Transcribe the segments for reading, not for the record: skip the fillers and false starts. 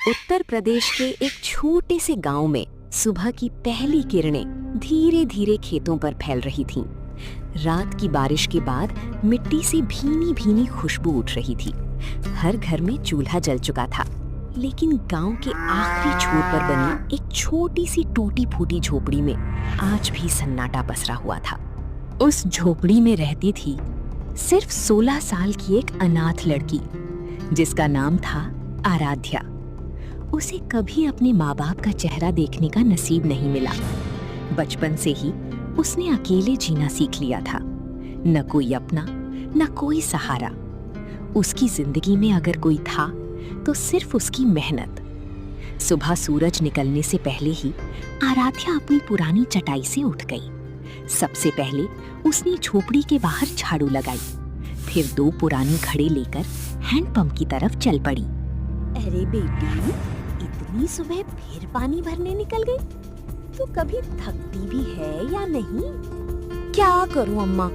उत्तर प्रदेश के एक छोटे से गांव में सुबह की पहली किरणें धीरे धीरे खेतों पर फैल रही थीं। रात की बारिश के बाद मिट्टी से भीनी भीनी खुशबू उठ रही थी। हर घर में चूल्हा जल चुका था, लेकिन गांव के आखिरी छोर पर बनी एक छोटी सी टूटी फूटी झोपड़ी में आज भी सन्नाटा पसरा हुआ था। उस झोपड़ी में रहती थी सिर्फ 16 साल की एक अनाथ लड़की, जिसका नाम था आराध्या। उसे कभी अपने माँ बाप का चेहरा देखने का नसीब नहीं मिला। बचपन से ही उसने अकेले जीना सीख लिया था। न कोई अपना, न कोई सहारा। उसकी जिंदगी में अगर कोई था तो सिर्फ उसकी मेहनत। सुबह सूरज निकलने से पहले ही आराध्या अपनी पुरानी चटाई से उठ गई। सबसे पहले उसने झोपड़ी के बाहर झाड़ू लगाई, फिर 2 पुरानी घड़े लेकर हैंडपंप की तरफ चल पड़ी। अरे बेटी, इतनी सुबह फिर पानी भरने निकल गई? तो कभी थकती भी है या नहीं? क्या करूं अम्मा,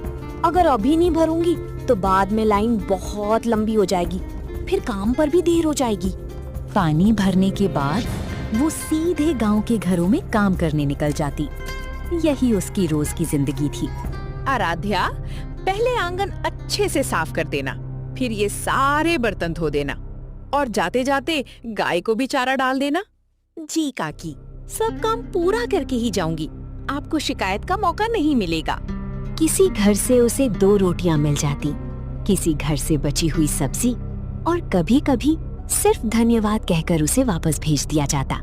अगर अभी नहीं भरूंगी तो बाद में लाइन बहुत लंबी हो जाएगी, फिर काम पर भी देर हो जाएगी। पानी भरने के बाद वो सीधे गांव के घरों में काम करने निकल जाती। यही उसकी रोज की जिंदगी थी। आराध्या, पहले आंगन अच्छे से साफ कर देना, फिर ये सारे बर्तन धो देना और जाते जाते गाय को भी चारा डाल देना। जी काकी, सब काम पूरा करके ही जाऊंगी, आपको शिकायत का मौका नहीं मिलेगा। किसी घर से उसे 2 रोटियां मिल जाती, किसी घर से बची हुई सब्जी, और कभी कभी सिर्फ धन्यवाद कहकर उसे वापस भेज दिया जाता।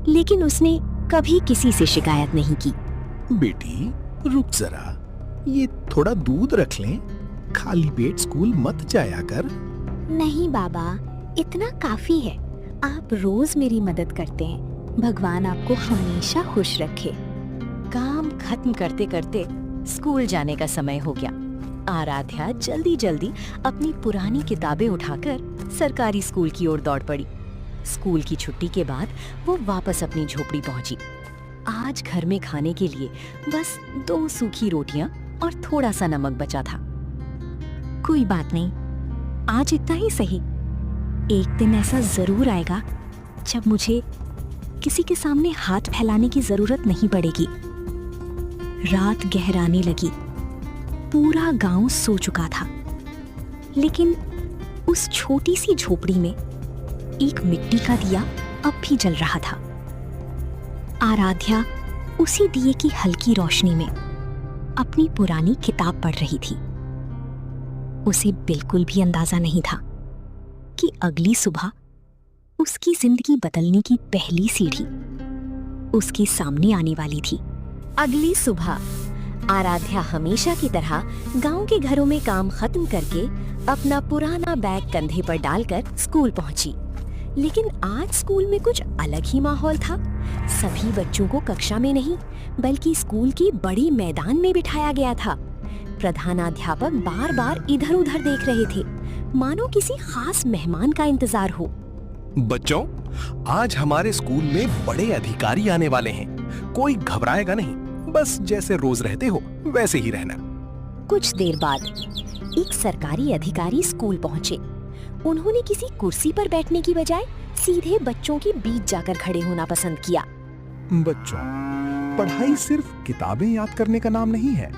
लेकिन उसने कभी किसी से शिकायत नहीं की। बेटी रुक जरा, ये थोड़ा दूध रख लें, खाली पेट स्कूल मत जाया कर। नहीं बाबा, इतना काफी है। आप रोज मेरी मदद करते हैं, भगवान आपको हमेशा खुश रखे। काम खत्म करते करते स्कूल जाने का समय हो गया। आराध्या जल्दी जल्दी अपनी पुरानी किताबें उठाकर सरकारी स्कूल की ओर दौड़ पड़ी। स्कूल की छुट्टी के बाद वो वापस अपनी झोपड़ी पहुंची। आज घर में खाने के लिए बस 2 सूखी रोटियां और थोड़ा सा नमक बचा था। कोई बात नहीं, आज इतना ही सही। एक दिन ऐसा जरूर आएगा जब मुझे किसी के सामने हाथ फैलाने की जरूरत नहीं पड़ेगी। रात गहराने लगी। पूरा गांव सो चुका था, लेकिन उस छोटी सी झोपड़ी में एक मिट्टी का दिया अब भी जल रहा था। आराध्या उसी दिए की हल्की रोशनी में अपनी पुरानी किताब पढ़ रही थी। उसे बिल्कुल भी अंदाजा नहीं था कि अगली सुबह उसकी जिंदगी बदलने की पहली सीढ़ी उसके सामने आने वाली थी। अगली सुबह आराध्या हमेशा की तरह गांव के घरों में काम खत्म करके अपना पुराना बैग कंधे पर डालकर स्कूल पहुंची। लेकिन आज स्कूल में कुछ अलग ही माहौल था। सभी बच्चों को कक्षा में नहीं, बल्कि स्कूल की बड़ी मैदान में बिठाया गया था। प्रधानाध्यापक बार बार इधर उधर देख रहे थे, मानो किसी खास मेहमान का इंतजार हो। बच्चों, आज हमारे स्कूल में बड़े अधिकारी आने वाले हैं। कोई घबराएगा नहीं, बस जैसे रोज रहते हो वैसे ही रहना। कुछ देर बाद एक सरकारी अधिकारी स्कूल पहुंचे। उन्होंने किसी कुर्सी पर बैठने की बजाय सीधे बच्चों के बीच जाकर खड़े होना पसंद किया। बच्चों, पढ़ाई सिर्फ किताबें याद करने का नाम नहीं है।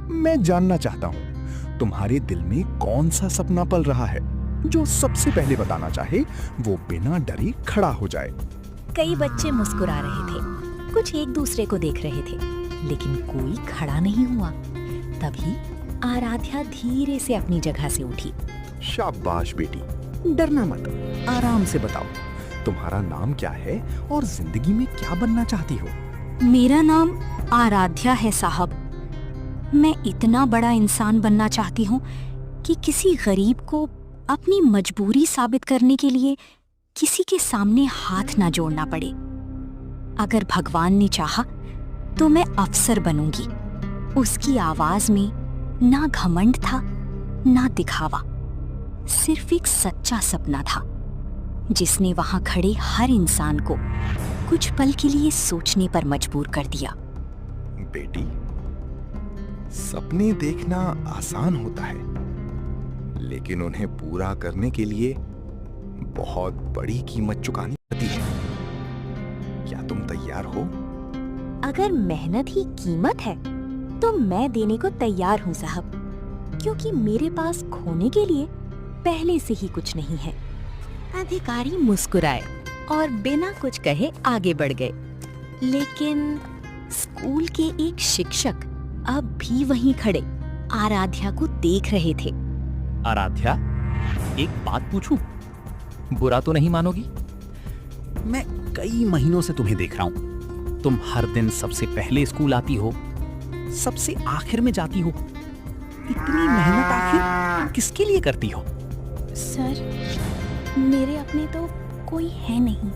मैं जानना चाहता हूँ तुम्हारे दिल में कौन सा सपना पल रहा है। जो सबसे पहले बताना चाहे वो बिना डरे खड़ा हो जाए। कई बच्चे मुस्कुरा रहे थे, कुछ एक दूसरे को देख रहे थे, लेकिन कोई खड़ा नहीं हुआ। तभी आराध्या धीरे से अपनी जगह से उठी। शाबाश बेटी, डरना मत, आराम से बताओ तुम्हारा नाम क्या है और जिंदगी में क्या बनना चाहती हो। मेरा नाम आराध्या है साहब। मैं इतना बड़ा इंसान बनना चाहती हूँ कि किसी गरीब को अपनी मजबूरी साबित करने के लिए किसी के सामने हाथ ना जोड़ना पड़े। अगर भगवान ने चाहा तो मैं अफसर बनूंगी। उसकी आवाज में ना घमंड था, ना दिखावा, सिर्फ एक सच्चा सपना था, जिसने वहां खड़े हर इंसान को कुछ पल के लिए सोचने पर मजबूर कर दिया। बेटी, सपने देखना आसान होता है, लेकिन उन्हें पूरा करने के लिए बहुत बड़ी कीमत चुकानी करती है। क्या तुम तैयार हो? अगर मेहनत ही कीमत है तो मैं देने को तैयार हूँ साहब, क्योंकि मेरे पास खोने के लिए पहले से ही कुछ नहीं है। अधिकारी मुस्कुराए और बिना कुछ कहे आगे बढ़ गए। लेकिन स्कूल के एक शिक्षक अब भी वहीं खड़े आराध्या को देख रहे थे। आराध्या, एक बात पूछूं? बुरा तो नहीं मानोगी? मैं कई महीनों से तुम्हें देख रहा हूं। तुम हर दिन सबसे पहले स्कूल आती हो, सबसे आखिर में जाती हो। इतनी मेहनत आखिर किसके लिए करती हो? सर, मेरे अपने तो कोई है नहीं।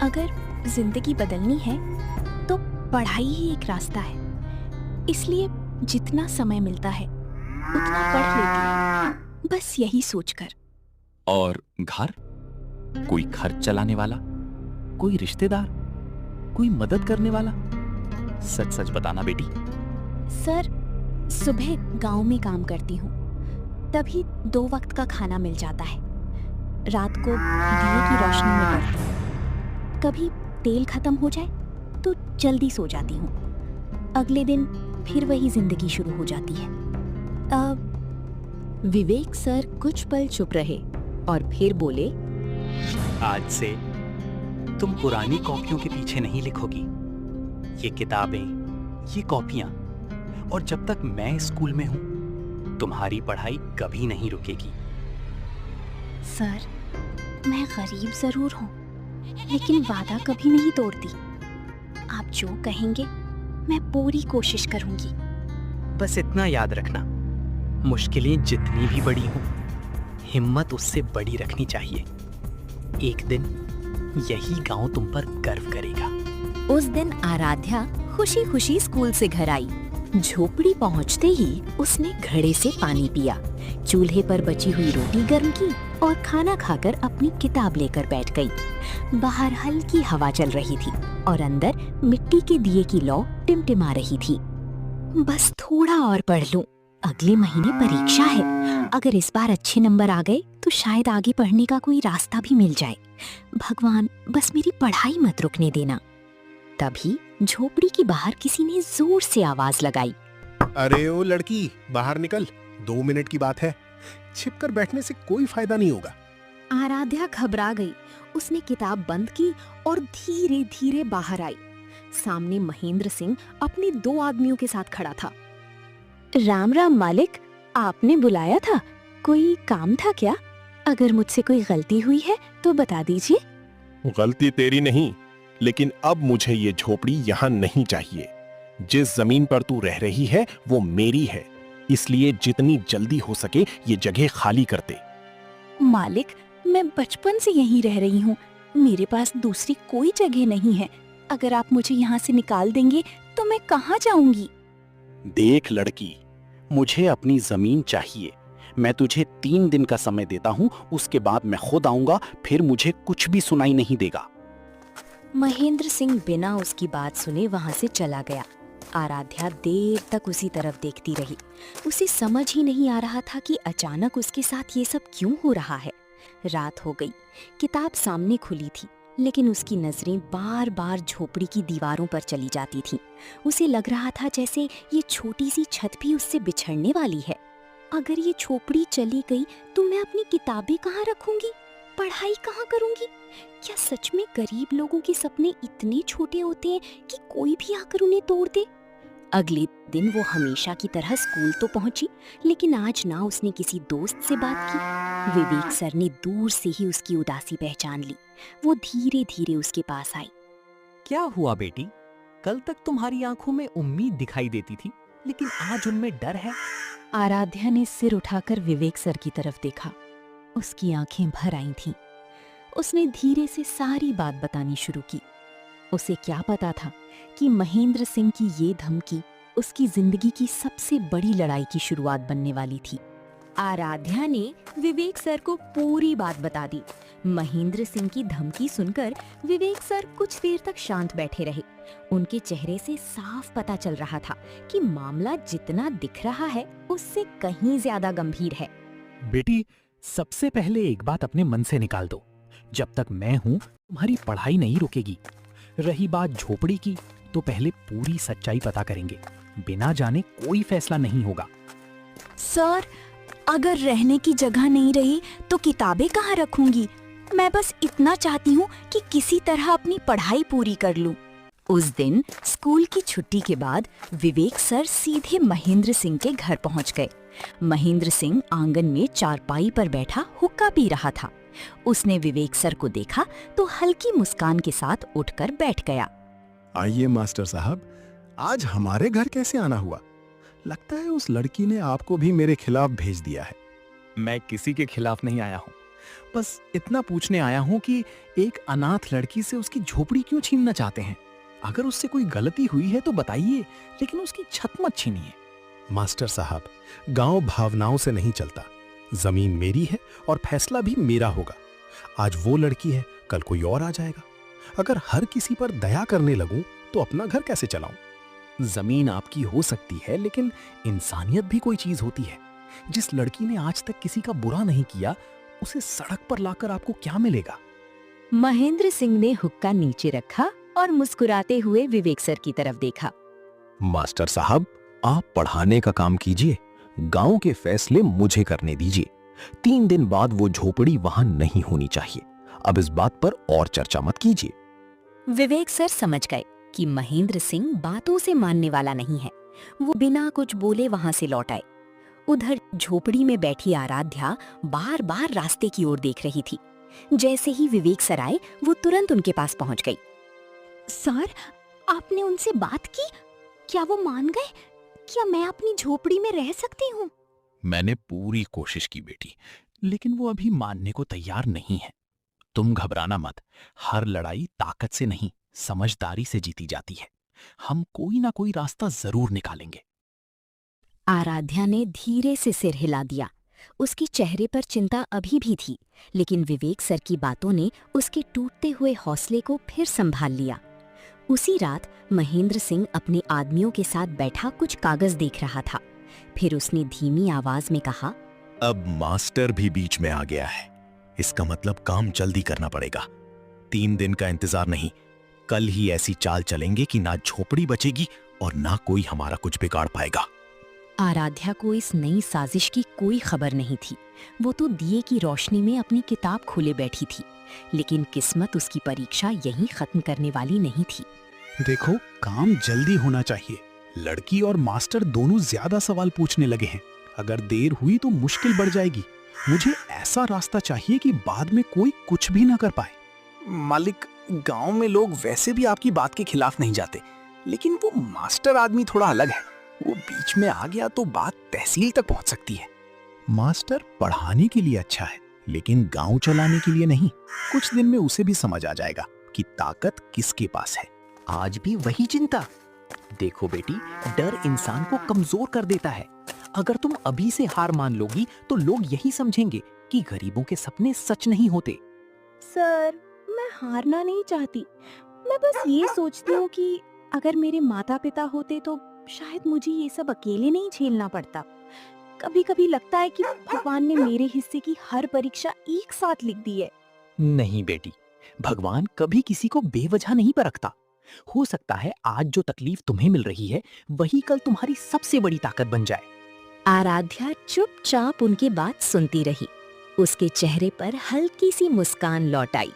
अगर जिंदगी बदलनी है तो पढ़ाई ही एक रास्ता है। इसलिए जितना समय मिलता है उतना पढ़ लेती हूँ, बस यही सोचकर। और घर? कोई खर्च चलाने वाला, कोई रिश्तेदार, कोई मदद करने वाला? सच सच बताना बेटी। सर, सुबह गांव में काम करती हूँ, तभी 2 वक्त का खाना मिल जाता है। रात को दिए की रोशनी में पढ़ती हूँ। कभी तेल खत्म हो जाए तो जल्दी सो जाती हूँ। अगले दिन फिर वही जिंदगी शुरू हो जाती है। विवेक सर कुछ पल चुप रहे और फिर बोले, आज से तुम पुरानी कॉपियों के पीछे नहीं लिखोगी। ये किताबें, ये कॉपियां, और जब तक मैं स्कूल में हूं तुम्हारी पढ़ाई कभी नहीं रुकेगी। सर, मैं गरीब जरूर हूँ, लेकिन वादा कभी नहीं तोड़ती। आप जो कहेंगे मैं पूरी कोशिश करूंगी। बस इतना याद रखना, मुश्किलें जितनी भी बड़ी हों, हिम्मत उससे बड़ी रखनी चाहिए। एक दिन यही गांव तुम पर गर्व करेगा। उस दिन आराध्या खुशी खुशी स्कूल से घर आई। झोपड़ी पहुंचते ही उसने घड़े से पानी पिया, चूल्हे पर बची हुई रोटी गर्म की और खाना खाकर अपनी किताब लेकर बैठ गई। बाहर हल्की हवा चल रही थी और अंदर मिट्टी के दिए की लौ टिमटिमा रही थी। बस थोड़ा और पढ़ लूं, अगले महीने परीक्षा है। अगर इस बार अच्छे नंबर आ गए तो शायद आगे पढ़ने का कोई रास्ता भी मिल जाए। भगवान, बस मेरी पढ़ाई मत रुकने देना। तभी झोपड़ी के बाहर किसी ने जोर से आवाज लगाई। अरे ओ लड़की, बाहर निकल, 2 मिनट की बात है। छिपकर बैठने से कोई फायदा नहीं होगा। आराध्या घबरा गई। उसने किताब बंद की और धीरे धीरे बाहर आई। सामने महेंद्र सिंह अपने 2 आदमियों के साथ खड़ा था। राम राम मालिक, आपने बुलाया था? कोई काम था क्या? अगर मुझसे कोई गलती हुई है तो बता दीजिए। गलती तेरी नहीं, लेकिन अब मुझे ये झोपड़ी यहाँ नहीं चाहिए। जिस जमीन पर तू रह रही है वो मेरी है, इसलिए जितनी जल्दी हो सके ये जगह खाली कर दे। मालिक, मैं बचपन से यहीं रह रही हूँ। मेरे पास दूसरी कोई जगह नहीं है। अगर आप मुझे यहाँ से निकाल देंगे तो मैं कहाँ जाऊंगी? देख लड़की, मुझे अपनी जमीन चाहिए। मैं तुझे 3 दिन का समय देता हूँ, उसके बाद मैं खुद आऊंगा, फिर मुझे कुछ भी सुनाई नहीं देगा। महेंद्र सिंह बिना उसकी बात सुने वहां से चला गया। आराध्या देर तक उसी तरफ देखती रही। उसे समझ ही नहीं आ रहा था कि अचानक उसके साथ ये सब क्यों हो रहा है। रात हो गई। किताब सामने खुली थी, लेकिन उसकी नजरें बार बार झोपड़ी की दीवारों पर चली जाती थीं। उसे लग रहा था जैसे ये छोटी सी छत भी उससे बिछड़ने वाली है। अगर ये झोपड़ी चली गई तो मैं अपनी किताबें कहाँ रखूंगी? पढ़ाई कहाँ करूंगी? क्या सच में गरीब लोगों के सपने इतने छोटे होते हैं कि कोई भी आकर उन्हें तोड़ दे? अगले दिन वो हमेशा की तरह स्कूल तो पहुंची, लेकिन आज ना उसने किसी दोस्त से बात की। विवेक सर ने दूर से ही उसकी उदासी पहचान ली। वो धीरे धीरे उसके पास आई। क्या हुआ बेटी? कल तक तुम्हारी आंखों में उम्मीद दिखाई देती थी, लेकिन आज उनमें डर है। आराध्या ने सिर उठाकर विवेक सर की तरफ देखा। उसकी आंखें भर आई थीं। उसने धीरे से सारी बात बतानी शुरू की। उसे क्या पता था कि महेंद्र सिंह की ये धमकी उसकी जिंदगी की सबसे बड़ी लड़ाई की शुरुआत बनने वाली थी। आराध्या ने विवेक सर को पूरी बात बता दी। महेंद्र सिंह की धमकी सुनकर विवेक सर कुछ देर तक शांत बैठे रहे। उनके चेहरे से साफ पता चल रहा था कि मामला जितना दिख रहा है उससे कहीं ज्यादा गंभीर है। बेटी, सबसे पहले एक बात अपने मन से निकाल दो जब तक मैं हूं तुम्हारी पढ़ाई नहीं रुकेगी। रही बात झोपड़ी की, तो पहले पूरी सच्चाई पता करेंगे। बिना जाने कोई फैसला नहीं होगा। सर, अगर रहने की जगह नहीं रही तो किताबें कहाँ रखूंगी? मैं बस इतना चाहती हूँ कि किसी तरह अपनी पढ़ाई पूरी कर लूँ। उस दिन स्कूल की छुट्टी के बाद विवेक सर सीधे महेंद्र सिंह के घर पहुंच गए। महेंद्र सिंह आंगन में चारपाई पर बैठा हुक्का पी रहा था। उसने विवेक सर को देखा तो हल्की मुस्कान के साथ उठकर बैठ गया। आइए मास्टर साहब, आज हमारे घर कैसे आना हुआ? लगता है उस लड़की ने आपको भी मेरे खिलाफ भेज दिया है। मैं किसी के खिलाफ नहीं आया हूँ, बस इतना पूछने आया हूँ कि एक अनाथ लड़की से उसकी झोपड़ी क्यों छीनना चाहते हैं? अगर उससे कोई गलती हुई है तो बताइए, लेकिन उसकी छत मत छीनिए। मास्टर साहब, गांव भावनाओं से नहीं चलता। जमीन मेरी है और फैसला भी मेरा होगा। आज वो लड़की है, कल कोई और आ जाएगा। अगर हर किसी पर दया करने लगूं तो अपना घर कैसे चलाऊं? जमीन आपकी हो सकती है, लेकिन इंसानियत भी कोई चीज होती है। जिस लड़की ने आज तक किसी का बुरा नहीं किया, उसे सड़क पर लाकर आपको क्या मिलेगा? महेंद्र सिंह ने हुक्का नीचे रखा और मुस्कुराते हुए विवेक सर की तरफ देखा। मास्टर साहब, आप पढ़ाने का काम कीजिए, गांव के फैसले मुझे करने दीजिए। 3 दिन बाद वो झोपड़ी वहां नहीं होनी चाहिए। अब इस बात पर और चर्चा मत कीजिए। विवेक सर समझ गए कि महेंद्र सिंह बातों से मानने वाला नहीं है। वो बिना कुछ बोले वहां से लौट आए। उधर झोपड़ी में बैठी आराध्या बार बार रास्ते की ओर देख रही थी। जैसे ही विवेक सर आए, वो तुरंत उनके पास पहुंच गई। सर, आपने उनसे बात की? क्या वो मान गए? क्या मैं अपनी झोपड़ी में रह सकती हूँ? मैंने पूरी कोशिश की बेटी, लेकिन वो अभी मानने को तैयार नहीं है। तुम घबराना मत। हर लड़ाई ताकत से नहीं, समझदारी से जीती जाती है। हम कोई ना कोई रास्ता जरूर निकालेंगे। आराध्या ने धीरे से सिर हिला दिया। उसके चेहरे पर चिंता अभी भी थी, लेकिन विवेक सर की बातों ने उसके टूटते हुए हौसले को फिर संभाल लिया। उसी रात महेंद्र सिंह अपने आदमियों के साथ बैठा कुछ कागज देख रहा था। फिर उसने धीमी आवाज में कहा, अब मास्टर भी बीच में आ गया है। इसका मतलब काम जल्दी करना पड़ेगा। 3 दिन का इंतजार नहीं, कल ही ऐसी चाल चलेंगे कि ना झोपड़ी बचेगी और ना कोई हमारा कुछ बिगाड़ पाएगा। आराध्या को इस नई साजिश की कोई खबर नहीं थी। वो तो दिए की रोशनी में अपनी किताब खोले बैठी थी, लेकिन किस्मत उसकी परीक्षा यहीं खत्म करने वाली नहीं थी। देखो, काम जल्दी होना चाहिए। लड़की और मास्टर दोनों ज्यादा सवाल पूछने लगे हैं। अगर देर हुई तो मुश्किल बढ़ जाएगी। मुझे ऐसा रास्ता चाहिए कि बाद में कोई कुछ भी ना कर पाए। मालिक, गांव में लोग वैसे भी आपकी बात के खिलाफ नहीं जाते, लेकिन वो मास्टर आदमी थोड़ा अलग है। वो बीच में आ गया तो बात तहसील तक पहुंच सकती है। मास्टर पढ़ाने के लिए अच्छा है, लेकिन गांव चलाने के लिए नहीं। कुछ दिन में उसे भी समझ आ जाएगा कि ताकत किसके पास है। आज भी वही चिंता। देखो बेटी, डर इंसान को कमजोर कर देता है। अगर तुम अभी से हार मान लोगी तो लोग यही समझेंगे कि गरीबों के सपने सच नहीं होते। सर, मैं हारना नहीं चाहती। मैं बस ये सोचती हूँ कि अगर मेरे माता पिता होते तो शायद मुझे ये सब अकेले नहीं झेलना पड़ता। कभी कभी लगता है कि भगवान ने मेरे हिस्से की हर परीक्षा एक साथ लिख दी है। नहीं बेटी, भगवान कभी किसी को बेवजह नहीं परखता। हो सकता है आज जो तकलीफ तुम्हें मिल रही है, वही कल तुम्हारी सबसे बड़ी ताकत बन जाए। आराध्या चुपचाप उनकी बात सुनती रही। उसके चेहरे पर हल्की सी मुस्कान लौट आई।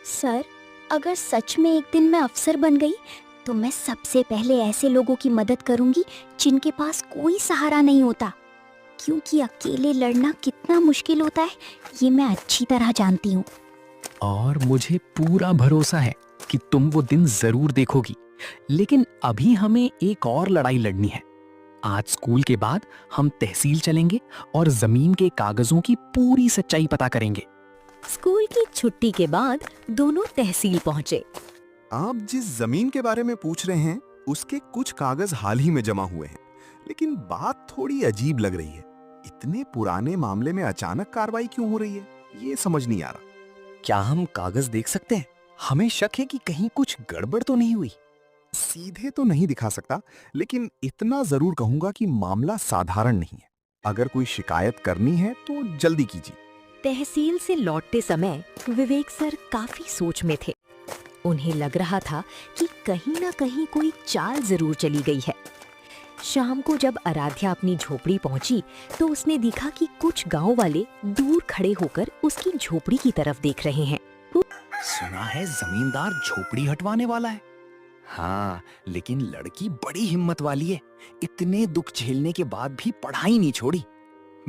सर, अगर सच में एक दिन मैं अफसर बन गई तो मैं सबसे पहले ऐसे लोगों की मदद करूंगी जिनके पास कोई सहारा नहीं होता, क्योंकि अकेले लड़ना कितना मुश्किल होता है ये मैं अच्छी तरह जानती हूँ। और मुझे पूरा भरोसा है कि तुम वो दिन जरूर देखोगी। लेकिन अभी हमें एक और लड़ाई लड़नी है। आज स्कूल के बाद हम तहसील चलेंगे और जमीन के कागजों की पूरी सच्चाई पता करेंगे। स्कूल की छुट्टी के बाद दोनों तहसील पहुंचे। आप जिस जमीन के बारे में पूछ रहे हैं, उसके कुछ कागज हाल ही में जमा हुए हैं, लेकिन बात थोड़ी अजीब लग रही है। इतने पुराने मामले में अचानक कार्रवाई क्यों हो रही है, ये समझ नहीं आ रहा। क्या हम कागज देख सकते हैं? हमें शक है कि कहीं कुछ गड़बड़ तो नहीं हुई। सीधे तो नहीं दिखा सकता, लेकिन इतना जरूर कहूंगा कि मामला साधारण नहीं है। अगर कोई शिकायत करनी है तो जल्दी कीजिए। तहसील से लौटते समय विवेक सर काफी सोच में थे। उन्हें लग रहा था कि कहीं ना कहीं कोई चाल जरूर चली गई है। शाम को जब आराध्या अपनी झोपड़ी पहुंची तो उसने देखा कि कुछ गांव वाले दूर खड़े होकर उसकी झोपड़ी की तरफ देख रहे हैं। सुना है जमींदार झोपड़ी हटवाने वाला है। हाँ, लेकिन लड़की बड़ी हिम्मत वाली है। इतने दुख झेलने के बाद भी पढ़ाई नहीं छोड़ी।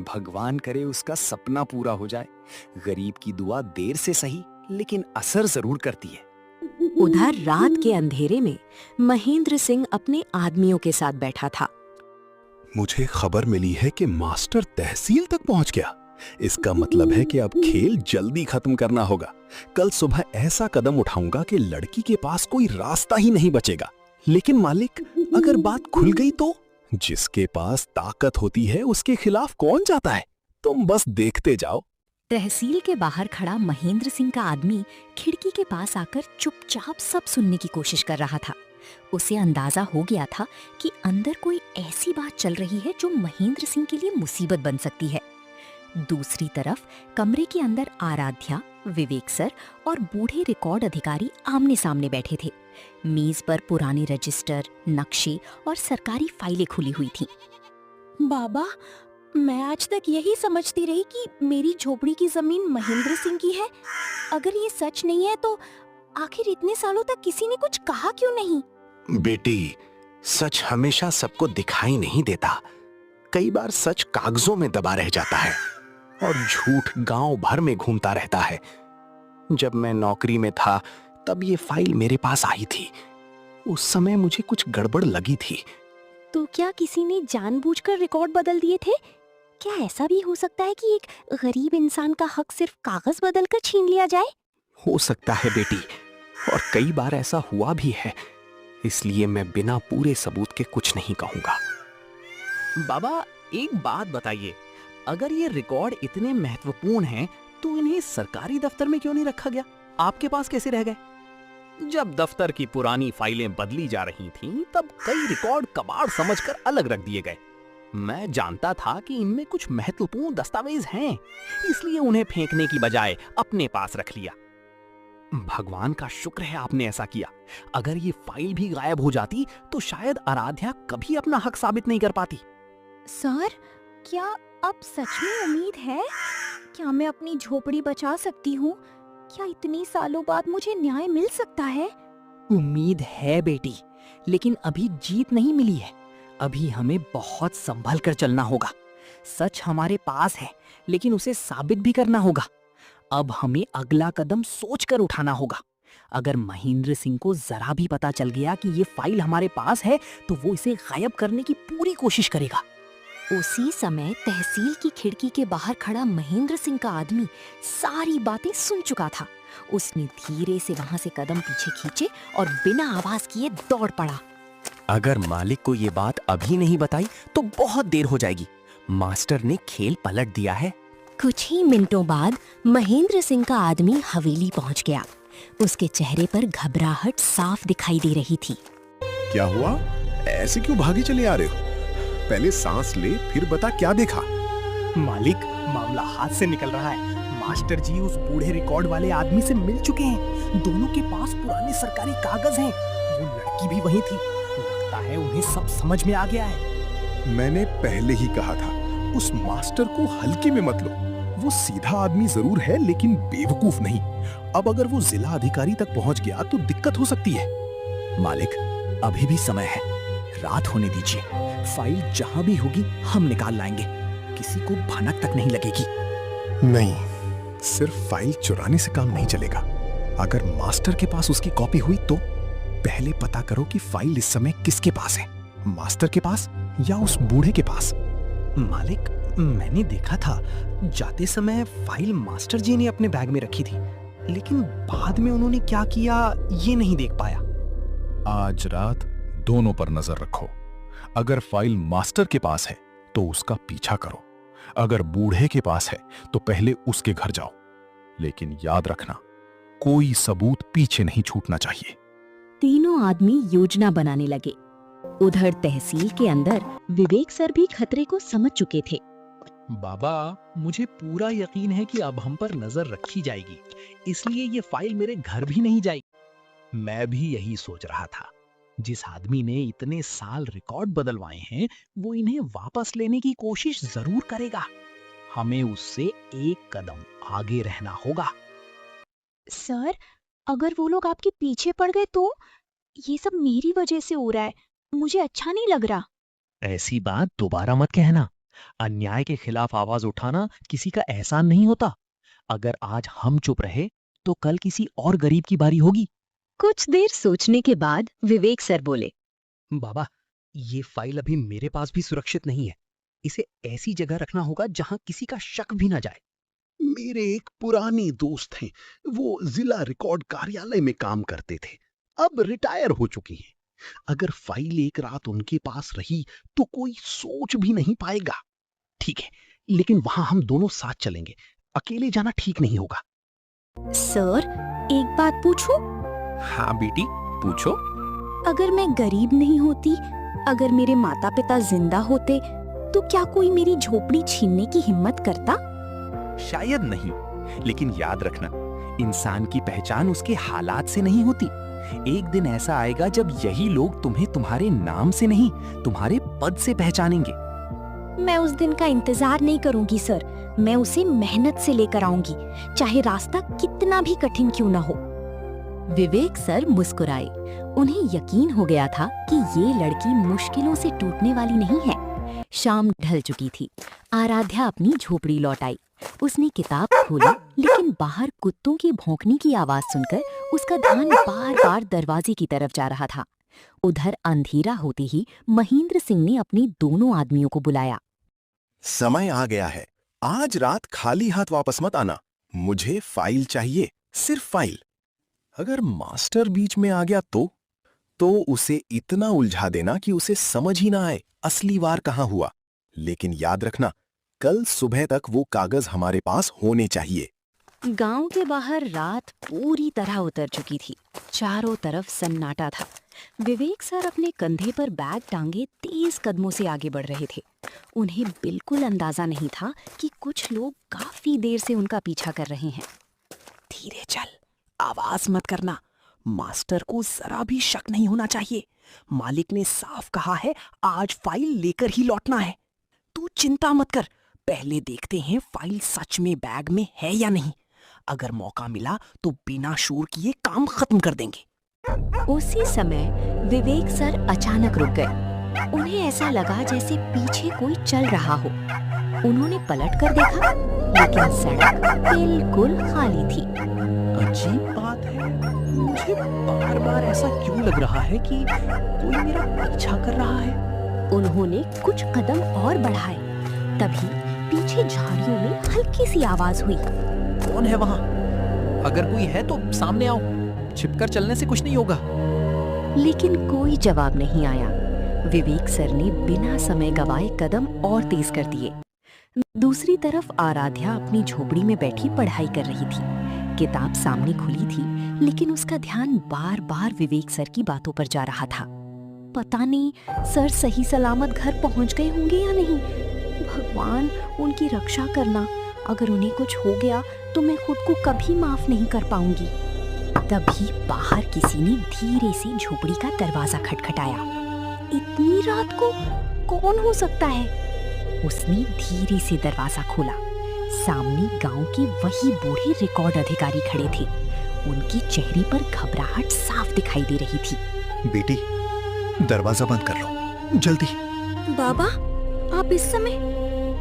भगवान करे उसका सपना पूरा हो जाए। गरीब की दुआ देर से सही लेकिन असर जरूर करती है। उधर रात के अंधेरे में महेंद्र सिंह अपने आदमियों के साथ बैठा था। मुझे खबर मिली है कि मास्टर तहसील तक पहुंच गया। इसका मतलब है कि अब खेल जल्दी खत्म करना होगा। कल सुबह ऐसा कदम उठाऊंगा कि लड़की के पास कोई रास्ता ही नहीं बचेगा। लेकिन मालिक, अगर बात खुल गई तो? जिसके पास ताकत होती है उसके खिलाफ कौन जाता है? तुम बस देखते जाओ। तहसील के बाहर खड़ा महेंद्र सिंह का आदमी खिड़की के पास आकर चुपचाप सब सुनने की कोशिश कर रहा था। उसे अंदाजा हो गया था कि अंदर कोई ऐसी बात चल रही है जो महेंद्र सिंह के लिए मुसीबत बन सकती है। दूसरी तरफ कमरे के अंदर आराध्या, विवेक सर और बूढ़े रिकॉर्ड अधिकारी आमने सामने बैठे थे। मेज पर पुराने रजिस्टर, नक्शे और सरकारी फाइलें खुली हुई थीं। बाबा, मैं आज तक यही समझती रही कि मेरी झोपड़ी की जमीन महेंद्र सिंह की है। अगर ये सच नहीं है तो आखिर इतने सालों तक किसी ने कुछ कहा क्यों नहीं? बेटी, सच हमेशा सबको दिखाई नहीं देता। कई बार सच कागजों में दबा रह जाता है और झूठ गांव भर में घूमता रहता है। जब मैं नौकरी में था तब ये फाइल मेरे पास आई थी। उस समय मुझे कुछ गड़बड़ लगी थी। तो क्या किसी ने जानबूझकर रिकॉर्ड बदल दिए थे? क्या ऐसा भी हो सकता है कि एक गरीब इंसान का हक सिर्फ कागज बदलकर छीन लिया जाए? हो सकता है बेटी, और कई बार ऐसा हुआ भी है। इसलिए मैं बिना पूरे सबूत के कुछ नहीं कहूंगा। बाबा, एक बात बताइए, अगर ये रिकॉर्ड इतने महत्वपूर्ण हैं, तो इन्हें सरकारी दफ्तर में क्यों नहीं रखा गया? आपके पास कैसे रह गए? जब दफ्तर की पुरानी फाइलें बदली जा रही थीं, तब कई रिकॉर्ड कबाड़ समझकर अलग रख दिए गए। मैं जानता था कि इनमें कुछ महत्वपूर्ण दस्तावेज हैं, इसलिए उन्हें फेंकने की बजाय अपने पास रख लिया। भगवान का शुक्र है आपने ऐसा किया। अगर ये फाइल भी गायब हो जाती तो शायद आराध्या कभी अपना हक साबित नहीं कर पाती। सर, क्या अब सच में उम्मीद है? क्या मैं अपनी झोपड़ी बचा सकती हूँ? क्या इतनी सालों बाद मुझे न्याय मिल सकता है? उम्मीद है बेटी, लेकिन अभी जीत नहीं मिली है। अभी हमें बहुत संभल कर चलना होगा। सच हमारे पास है, लेकिन उसे साबित भी करना होगा। अब हमें अगला कदम सोचकर उठाना होगा। अगर महेंद्र सिंह को जरा भी पता चल गया कि ये फाइल हमारे पास है, तो वो इसे गायब करने की पूरी कोशिश करेगा। उसी समय तहसील की खिड़की के बाहर खड़ा महेंद्र सिंह का आदमी सारी बातें सुन चुका था। उसने धीरे से वहां से कदम पीछे खींचे और बिना आवाज किए दौड़ पड़ा। अगर मालिक को ये बात अभी नहीं बताई तो बहुत देर हो जाएगी। मास्टर ने खेल पलट दिया है। कुछ ही मिनटों बाद महेंद्र सिंह का आदमी हवेली पहुंच गया। उसके चेहरे पर घबराहट साफ दिखाई दे रही थी। क्या हुआ? ऐसे क्यों भागे चले आ रहे हो? पहले सांस ले, फिर बता क्या देखा। मालिक, मामला हाथ से निकल रहा है। मास्टर जी उस बूढ़े रिकॉर्ड वाले आदमी से मिल चुके हैं। दोनों के पास पुराने सरकारी कागज हैं। वो लड़की भी वही थी। लगता है उन्हें सब समझ में आ गया है। मैंने पहले ही कहा था, उस मास्टर को हल्के में मत लो। वो सीधा आदमी जरूर है, लेकिन बेवकूफ नहीं। अब अगर वो जिला अधिकारी तक पहुंच गया तो दिक्कत हो सकती है। मालिक, अभी भी समय है। रात होने दीजिए। फाइल जहां भी होगी हम निकाल लाएंगे। किसी को भनक तक नहीं लगेगी। नहीं, सिर्फ फाइल चुराने से काम नहीं चलेगा। अगर मास्टर के पास उसकी कॉपी हुई तो पहले पता करो कि फाइल इस समय किसके पास है, मास्टर के पास या उस बूढ़े के पास। मालिक, मैंने देखा था जाते समय फाइल मास्टर जी ने अपने बैग में रखी थी, लेकिन बाद में उन्होंने क्या किया ये नहीं देख पाया। आज रात दोनों पर नजर रखो। अगर फाइल मास्टर के पास है तो उसका पीछा करो। अगर बूढ़े के पास है तो पहले उसके घर जाओ। लेकिन याद रखना, कोई सबूत पीछे नहीं छूटना चाहिए। तीनों आदमी योजना बनाने लगे। उधर तहसील के अंदर विवेक सर भी खतरे को समझ चुके थे। बाबा, मुझे पूरा यकीन है कि अब हम पर नजर रखी जाएगी, इसलिए ये फाइल मेरे घर भी नहीं जाएगी। मैं भी यही सोच रहा था। जिस आदमी ने इतने साल रिकॉर्ड बदलवाए हैं, वो इन्हें वापस लेने की कोशिश जरूर करेगा। हमें उससे एक कदम आगे रहना होगा। सर, अगर वो लोग आपके पीछे पड़ गए तो? ये सब मेरी वजह से हो रहा है, मुझे अच्छा नहीं लग रहा। ऐसी बात दोबारा मत कहना। अन्याय के खिलाफ आवाज उठाना किसी का एहसान नहीं होता। अगर आज हम चुप रहे तो कल किसी और गरीब की बारी होगी। कुछ देर सोचने के बाद विवेक सर बोले, बाबा, ये फाइल अभी मेरे पास भी सुरक्षित नहीं है। इसे ऐसी जगह रखना होगा जहां किसी का शक भी ना जाए। मेरे एक पुराने दोस्त हैं, वो जिला रिकॉर्ड कार्यालय में काम करते थे, अब रिटायर हो चुकी हैं। अगर फाइल एक रात उनके पास रही तो कोई सोच भी नहीं पाएगा। ठीक है, लेकिन वहां हम दोनों साथ चलेंगे, अकेले जाना ठीक नहीं होगा। सर, एक बात पूछूं? हाँ बेटी, पूछो। अगर मैं गरीब नहीं होती, अगर मेरे माता पिता जिंदा होते, तो क्या कोई मेरी झोपड़ी छीनने की हिम्मत करता? शायद नहीं, लेकिन याद रखना, इंसान की पहचान उसके हालात से नहीं होती। एक दिन ऐसा आएगा जब यही लोग तुम्हें तुम्हारे नाम से नहीं, तुम्हारे पद से पहचानेंगे। मैं उस दिन का इंतजार नहीं करूंगी सर, मैं उसे मेहनत से लेकर आऊंगी, चाहे रास्ता कितना भी कठिन क्यों ना हो। विवेक सर मुस्कुराए। उन्हें यकीन हो गया था कि ये लड़की मुश्किलों से टूटने वाली नहीं है। शाम ढल चुकी थी। आराध्या अपनी झोपड़ी लौट आई। उसने किताब खोली, लेकिन बाहर कुत्तों के भौंकने की आवाज सुनकर उसका ध्यान बार-बार दरवाजे की तरफ जा रहा था। उधर अंधेरा होते ही महेंद्र सिंह ने अपने दोनों आदमियों को बुलाया। समय आ गया है, आज रात खाली हाथ वापस मत आना। मुझे फाइल चाहिए, सिर्फ फाइल। अगर मास्टर बीच में आ गया तो उसे इतना उलझा देना कि उसे समझ ही ना आए असली वार कहां हुआ। लेकिन याद रखना, कल सुबह तक वो कागज हमारे पास होने चाहिए। गांव के बाहर रात पूरी तरह उतर चुकी थी। चारों तरफ सन्नाटा था। विवेक सर अपने कंधे पर बैग टांगे तेज कदमों से आगे बढ़ रहे थे। उन्हें बिल्कुल अंदाजा नहीं था कि कुछ लोग काफी देर से उनका पीछा कर रहे हैं। धीरे चल, आवाज मत करना। मास्टर को जरा भी शक नहीं होना चाहिए। मालिक ने साफ कहा है, आज फाइल लेकर ही लौटना है। तू चिंता मत कर, पहले देखते हैं फाइल सच में बैग में है या नहीं। अगर मौका मिला तो बिना शोर किए काम खत्म कर देंगे। उसी समय विवेक सर अचानक रुक गए। उन्हें ऐसा लगा जैसे पीछे कोई चल रहा हो। उन्होंने पलट कर देखा, लेकिन सड़क बिल्कुल खाली थी। अजीब बात है, मुझे बार बार ऐसा क्यों लग रहा है कि कोई मेरा पीछा कर रहा है। उन्होंने कुछ कदम और बढ़ाए, तभी पीछे झाड़ियों में हल्की सी आवाज हुई। कौन है वहां? अगर कोई है तो सामने आओ, छिपकर चलने से कुछ नहीं होगा। लेकिन कोई जवाब नहीं आया। विवेक सर ने बिना समय गवाए कदम और तेज कर दिए। दूसरी तरफ आराध्या अपनी झोपड़ी में बैठी पढ़ाई कर रही थी। किताब सामने खुली थी, लेकिन उसका ध्यान बार बार विवेक सर की बातों पर जा रहा था। पता नहीं सर सही सलामत घर पहुंच गए होंगे या नहीं। भगवान, उनकी रक्षा करना। अगर उन्हें कुछ हो गया तो मैं खुद को कभी माफ नहीं कर पाऊंगी। तभी बाहर किसी ने धीरे से झोपड़ी का दरवाजा खटखटाया। इतनी रात को कौन हो सकता है? उसने धीरे से दरवाजा खोला। सामने गांव के वही बूढ़े रिकॉर्ड अधिकारी खड़े थे। उनके चेहरे पर घबराहट साफ दिखाई दे रही थी। बेटी, दरवाजा बंद कर लो, जल्दी। बाबा, आप इस समय?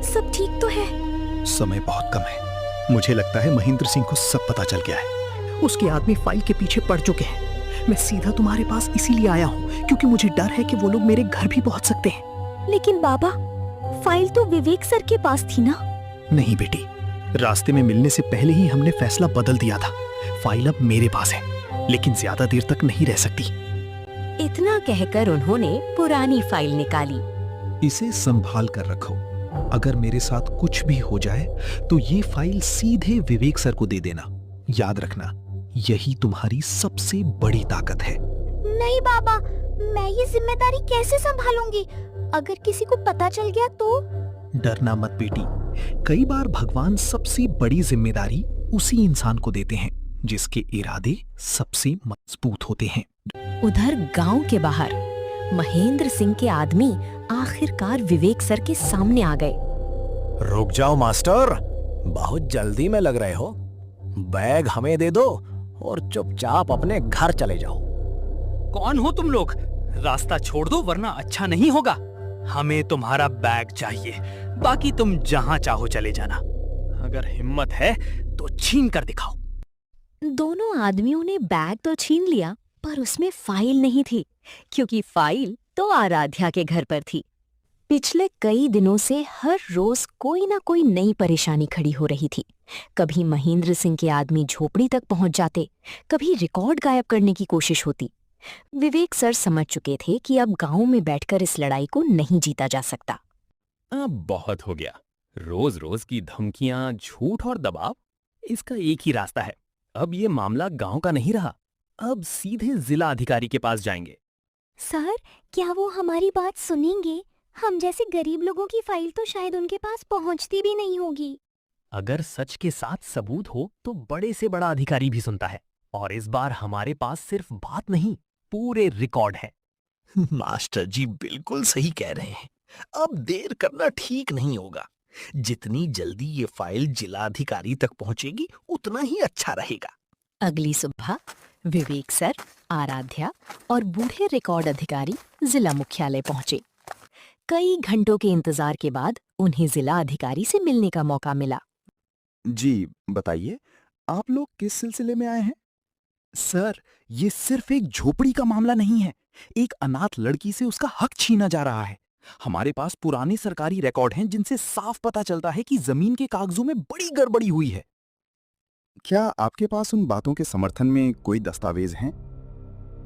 सब ठीक तो है? समय बहुत कम है। मुझे लगता है महेंद्र सिंह को सब पता चल गया है। उसके आदमी फाइल के पीछे पड़ चुके हैं। मैं सीधा तुम्हारे पास इसीलिए आया हूँ, क्योंकि मुझे डर है कि वो लोग मेरे घर भी पहुँच सकते हैं। लेकिन बाबा, फाइल तो विवेक सर के पास थी ना? नहीं बेटी, रास्ते में मिलने से पहले ही हमने फैसला बदल दिया था। फाइल अब मेरे पास है, लेकिन ज्यादा देर तक नहीं रह सकती। इतना कहकर उन्होंने पुरानी फाइल निकाली। इसे संभाल कर रखो। अगर मेरे साथ कुछ भी हो जाए तो ये फाइल सीधे विवेक सर को दे देना। याद रखना, यही तुम्हारी सबसे बड़ी ताकत है। नहीं बाबा, मैं ये जिम्मेदारी कैसे संभालूंगी? अगर किसी को पता चल गया तो? डरना मत बेटी, कई बार भगवान सबसे बड़ी जिम्मेदारी उसी इंसान को देते हैं जिसके इरादे सबसे मजबूत होते हैं। उधर गांव के बाहर महेंद्र सिंह के आदमी आखिरकार विवेक सर के सामने आ गए। रुक जाओ मास्टर, बहुत जल्दी में लग रहे हो। बैग हमें दे दो और चुपचाप अपने घर चले जाओ। कौन हो तुम लोग? रास्ता छोड़ दो वरना अच्छा नहीं होगा। हमें तुम्हारा बैग चाहिए, बाकी तुम जहां चाहो चले जाना। अगर हिम्मत है तो छीन कर दिखाओ। दोनों आदमियों ने बैग तो छीन लिया, पर उसमें फाइल नहीं थी, क्योंकि फाइल तो आराध्या के घर पर थी। पिछले कई दिनों से हर रोज कोई ना कोई नई परेशानी खड़ी हो रही थी। कभी महेंद्र सिंह के आदमी झोपड़ी तक पहुंच जाते, कभी रिकॉर्ड गायब करने की कोशिश होती। विवेक सर समझ चुके थे कि अब गांव में बैठकर इस लड़ाई को नहीं जीता जा सकता। अब बहुत हो गया। रोज रोज की धमकियां, झूठ और दबाव, इसका एक ही रास्ता है। अब ये मामला गांव का नहीं रहा, अब सीधे जिला अधिकारी के पास जाएंगे। सर, क्या वो हमारी बात सुनेंगे? हम जैसे गरीब लोगों की फाइल तो शायद उनके पास पहुंचती भी नहीं होगी। अगर सच के साथ सबूत हो तो बड़े से बड़ा अधिकारी भी सुनता है। और इस बार हमारे पास सिर्फ बात नहीं, पूरे रिकॉर्ड है। मास्टर जी बिल्कुल सही कह रहे हैं। अब देर करना ठीक नहीं होगा। जितनी जल्दी ये फाइल जिलाधिकारी तक पहुंचेगी उतना ही अच्छा रहेगा। अगली सुबह विवेक सर, आराध्या और बूढ़े रिकॉर्ड अधिकारी जिला मुख्यालय पहुंचे। कई घंटों के इंतजार के बाद उन्हें जिला अधिकारी से मिलने का मौका मिला। जी बताइए, आप लोग किस सिलसिले में आए हैं? सर, ये सिर्फ एक झोपड़ी का मामला नहीं है। एक अनाथ लड़की से उसका हक छीना जा रहा है। हमारे पास पुराने सरकारी रिकॉर्ड हैं जिनसे साफ पता चलता है कि जमीन के कागजों में बड़ी गड़बड़ी हुई है। क्या आपके पास उन बातों के समर्थन में कोई दस्तावेज हैं?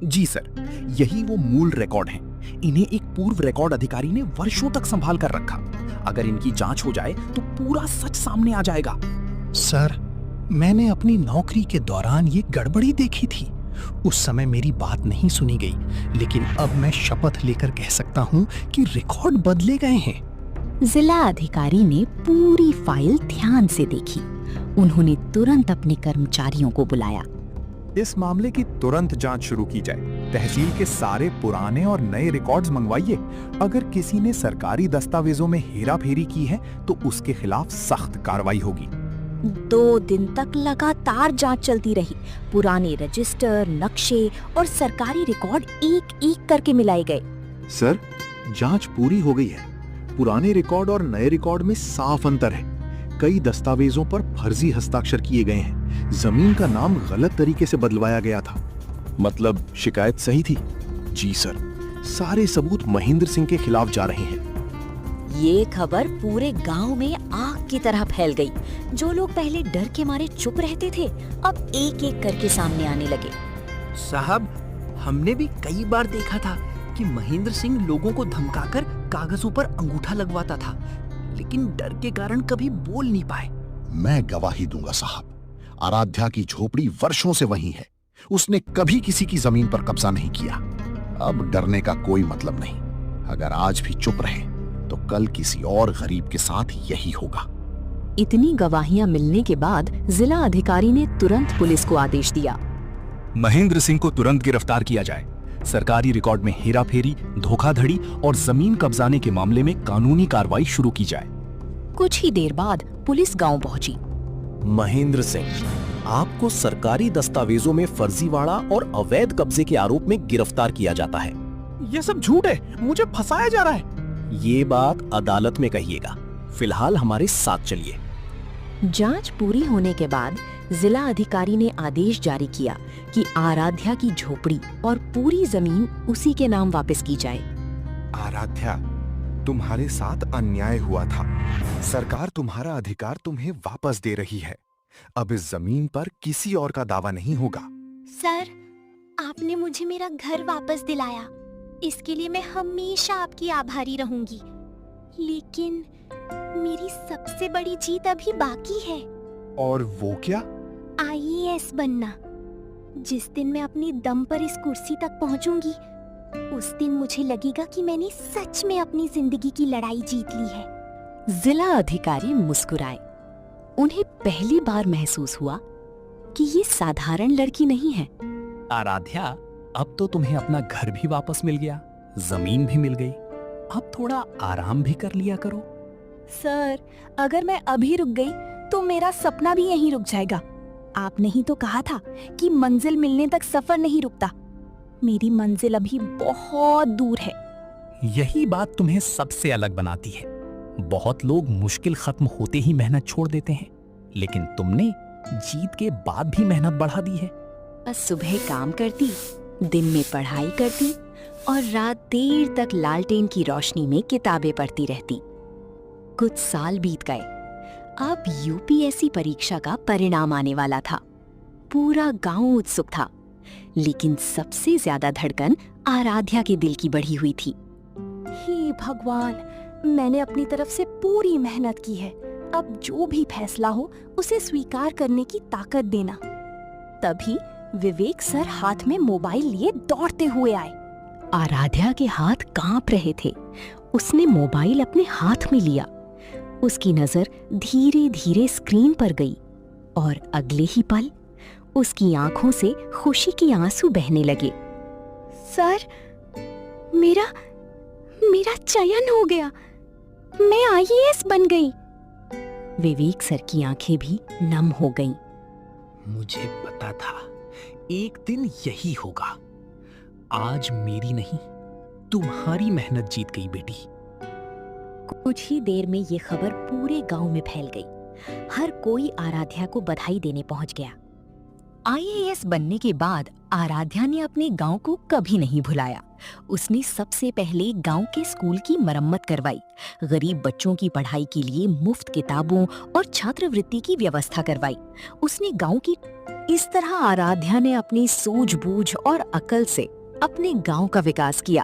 जी सर, यही वो मूल रिकॉर्ड हैं। इन्हें एक पूर्व रिकॉर्ड अधिकारी ने वर्षों तक संभाल कर रखा। अगर इनकी जांच हो जाए तो पूरा सच सामने आ जाएगा। सर, मैंने अपनी नौकरी के दौरान ये गड़बड़ी देखी थी। उस समय मेरी बात नहीं सुनी गई, लेकिन अब मैं शपथ लेकर कह सकता हूँ कि रिकॉर्ड बदले गए हैं। जिला अधिकारी ने पूरी फाइल ध्यान से देखी। उन्होंने तुरंत अपने कर्मचारियों को बुलाया। इस मामले की तुरंत जांच शुरू की जाए। तहसील के सारे पुराने और नए रिकॉर्ड्स मंगवाइए। अगर किसी ने सरकारी दस्तावेजों में हेराफेरी की है तो उसके खिलाफ सख्त कार्रवाई होगी। 2 दिन तक लगातार जांच चलती रही। पुराने रजिस्टर, नक्शे और सरकारी रिकॉर्ड एक-एक करके मिलाए गए। सर, जांच पूरी हो गई है। पुराने रिकॉर्ड और नए रिकॉर्ड में साफ अंतर है। कई दस्तावेजों पर फर्जी हस्ताक्षर किए गए हैं। जमीन का नाम गलत तरीके से बदलवाया गया था। मतलब शिकायत सही थी? जी सर, सारे सबूत महेंद्र सिंह के खिलाफ जा रहे हैं। ये खबर पूरे गांव में आग की तरह फैल गई। जो लोग पहले डर के मारे चुप रहते थे, अब एक-एक करके सामने आने लगे। साहब, हमने भी कई बार देखा था कि महेंद्र सिंह लोगों को धमकाकर कागजों पर अंगूठा लगवाता था, लेकिन डर के कारण कभी बोल नहीं पाए। मैं गवाही दूंगा साहब, आराध्या की झोपड़ी वर्षों से वहीं है। उसने कभी किसी की जमीन पर कब्जा नहीं किया। अब डरने का कोई मतलब नहीं। अगर आज भी चुप रहे तो कल किसी और गरीब के साथ यही होगा। इतनी गवाहियां मिलने के बाद जिला अधिकारी ने तुरंत पुलिस को आदेश दिया। महेंद्र सिंह को तुरंत गिरफ्तार किया जाए। सरकारी रिकॉर्ड में हेराफेरी, धोखाधड़ी और जमीन कब्जाने के मामले में कानूनी कार्रवाई शुरू की जाए। कुछ ही देर बाद पुलिस गांव पहुंची। महेंद्र सिंह, आपको सरकारी दस्तावेजों में फर्जीवाड़ा और अवैध कब्जे के आरोप में गिरफ्तार किया जाता है। ये सब झूठ है, मुझे फंसाया जा रहा है। ये बात अदालत में कहिएगा। फिलहाल हमारे साथ चलिए। जांच पूरी होने के बाद जिला अधिकारी ने आदेश जारी किया कि आराध्या की झोपड़ी और पूरी जमीन उसी के नाम वापस की जाए। आराध्या, तुम्हारे साथ अन्याय हुआ था। सरकार तुम्हारा अधिकार तुम्हें वापस दे रही है। अब इस जमीन पर किसी और का दावा नहीं होगा। सर, आपने मुझे मेरा घर वापस दिलाया। इसके लिए मैं हमेशा आपकी आभारी रहूंगी। लेकिन मेरी सबसे बड़ी जीत अभी बाकी है। और वो क्या? IAS बनना। जिस दिन मैं अपनी दम पर इस कुर्सी तक पहुंचूंगी, उस दिन मुझे लगेगा कि मैंने सच में अपनी जिंदगी की लड़ाई जीत ली है। जिला अधिकारी मुस्कुराए। उन्हें पहली बार महसूस हुआ कि ये साधारण लड़की नहीं है। आराध्या, अब तो तुम्हें अपना घर भी वापस मिल गया, जमीन भी मिल गई। अब थोड़ा आराम भी कर लिया करो। सर, अगर मैं अभी रुक गई तो मेरा सपना भी यहीं रुक जाएगा। आपने ही तो कहा था कि मंजिल मिलने तक सफर नहीं रुकता। मेरी मंजिल अभी बहुत दूर है। यही बात तुम्हें सबसे अलग बनाती है। बहुत लोग मुश्किल खत्म होते ही मेहनत छोड़ देते हैं, लेकिन तुमने जीत के बाद भी मेहनत बढ़ा दी है। बस सुबह काम करती, दिन में पढ़ाई करती और रात देर तक लालटेन की रोशनी में किताबें पढ़ती रहती। कुछ साल बीत गए। अब यूपीएससी परीक्षा का परिणाम आने वाला था। पूरा गांव उत्सुक था, लेकिन सबसे ज्यादा धड़कन आराध्या के दिल की बढ़ी हुई थी। हे भगवान, मैंने अपनी तरफ से पूरी मेहनत की है। अब जो भी फैसला हो उसे स्वीकार करने की ताकत देना। तभी विवेक सर हाथ में मोबाइल लिए दौड़ते हुए आए। आराध्या के हाथ कांप रहे थे। उसने मोबाइल अपने हाथ में लिया। उसकी नजर धीरे धीरे स्क्रीन पर गई और अगले ही पल उसकी आंखों से खुशी के आंसू बहने लगे। सर, मेरा चयन हो गया। मैं आईएएस बन गई। विवेक सर की आंखें भी नम हो गईं। मुझे पता था एक दिन यही होगा। आज मेरी नहीं, तुम्हारी मेहनत जीत गई बेटी। कुछ ही देर में ये खबर पूरे गांव में फैल गई। हर कोई आराध्या को बधाई देने पहुंच गया। आईएएस बनने के बाद आराध्या ने अपने गांव को कभी नहीं भुलाया। उसने सबसे पहले गांव के स्कूल की मरम्मत करवाई, गरीब बच्चों की पढ़ाई के लिए मुफ्त किताबों और छात्रवृत्ति की व्यवस्था करवाई। उसने गांव की इस तरह आराध्या ने अपनी सूझबूझ और अकल से अपने गांव का विकास किया।